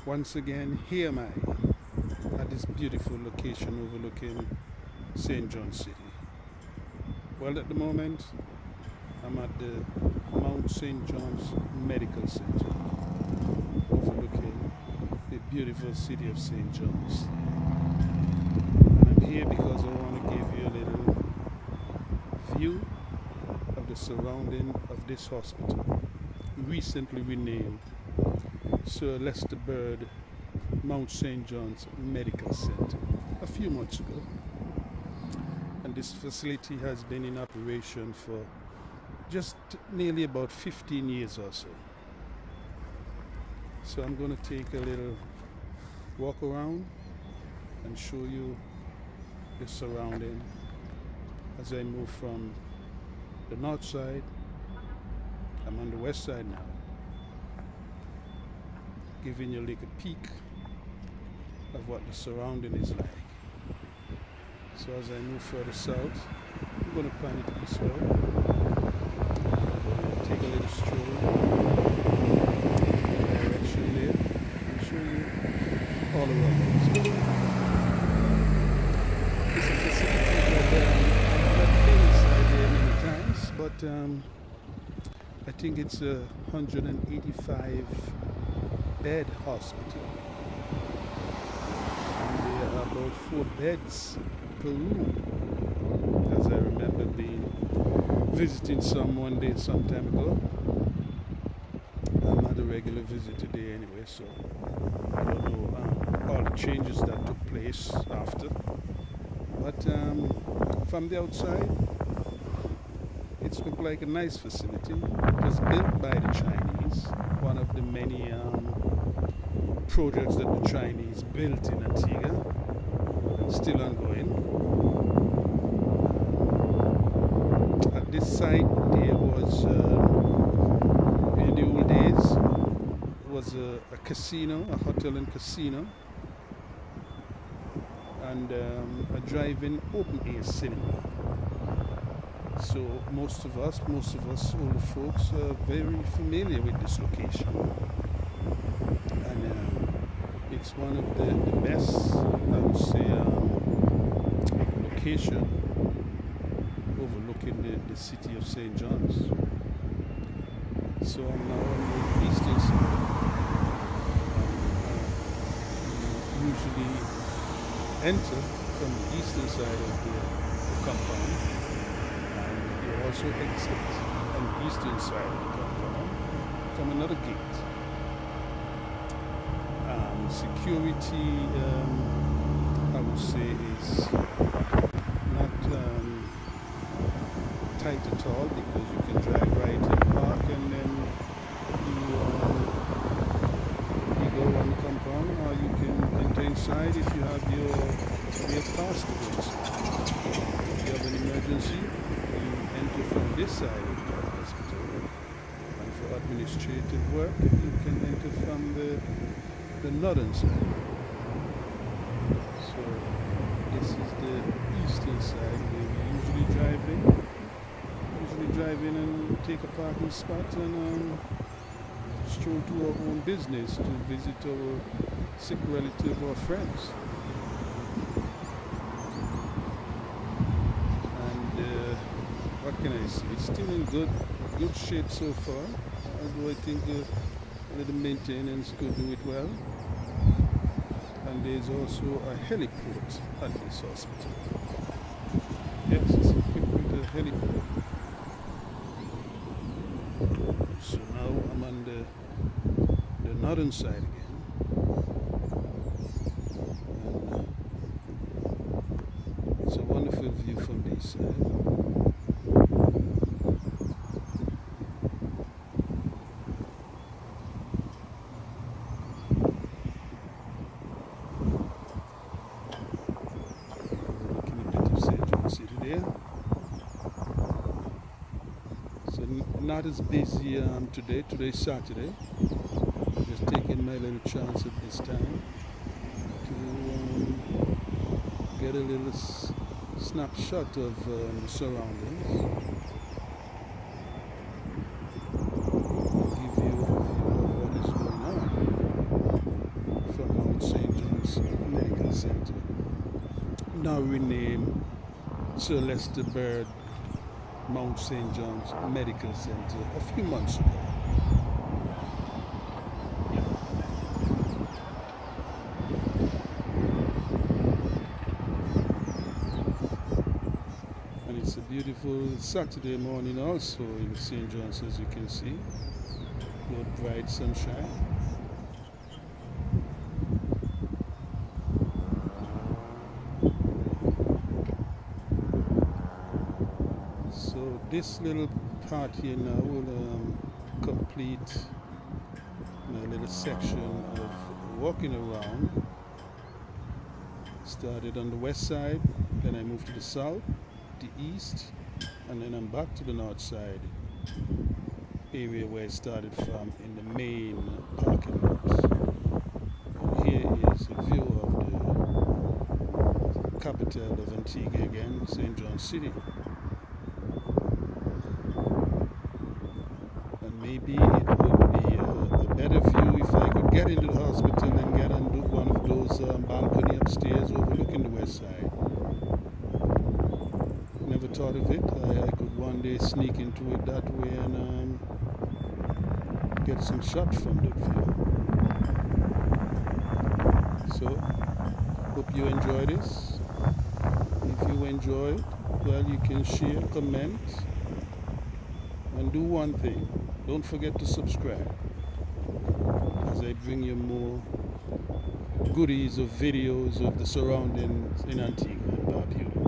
Once again, here am I at this beautiful location overlooking St. John City. Well, at the moment, I'm at the Mount St. John's Medical Center overlooking the beautiful city of St. John's. And I'm here because I want to give you a little view of the surrounding of this hospital, recently renamed Sir Lester Bird Mount St. John's Medical Center a few months ago. And this facility has been in operation for just nearly about 15 years or so. So I'm going to take a little walk around and show you the surrounding as I move from the north side. I'm on the west side now, giving you like a peek of what the surrounding is like. So as I move further south, I'm going to pan it eastward. I'm going to take a little stroll in the direction there and show you all around this. It's a facility that I've been inside there many times, but I think it's a 185 bed hospital. And there are about 4 beds per room, as I remember visiting some one day some time ago. I'm not a regular visitor there anyway, so I don't know all the changes that took place after. But from the outside, it's looked like a nice facility. It was built by the Chinese, one of the many projects that the Chinese built in Antigua, and still ongoing. At this site, there was, in the old days, was a casino, a hotel and casino, and a drive-in open-air cinema. So most of us older folks are very familiar with this location. And it's one of the best, I would say, location overlooking the city of St. John's. So I'm now on the eastern side. You usually enter from the eastern side of the compound, and you also exit on the eastern side of the compound from another gate. Security, I would say, is not tight at all, because you can drive right in, park, and then you go around the compound, or you can enter inside if you have your pass to go inside. If you have an emergency, you enter from this side of the hospital, and for administrative work, you can enter from the northern side. So this is the eastern side where we usually drive in and take a parking spot and stroll to our own business to visit our sick relative or friends. And what can I say? It's still in good shape so far, although I think the maintenance could do it well. And there's also a heliport at this hospital. Yes, it's equipped with a heliport. So now I'm on the northern side again. And it's a wonderful view from this side. Not as busy today. Today's Saturday. I'm just taking my little chance at this time to get a little snapshot of the surroundings. Give you a view of what is going on. Center, now renamed Sir Lester Bird Mount St. John's Medical Center a few months ago. And it's a beautiful Saturday morning also in St. John's, as you can see. Good bright sunshine. So this little part here now will complete a little section of walking around. Started on the west side, then I moved to the south, the east, and then I'm back to the north side area where I started from in the main parking lot. And here is a view of the capital of Antigua again, St. John City. And maybe it would be a better view if I could get into the hospital and get on one of those balcony upstairs overlooking the west side. Never thought of it. I could one day sneak into it that way and get some shot from that view. So, hope you enjoy this. If you enjoy it, well, you can share, comment, and do one thing. Don't forget to subscribe as I bring you more goodies of videos of the surroundings in Antigua and Barbuda.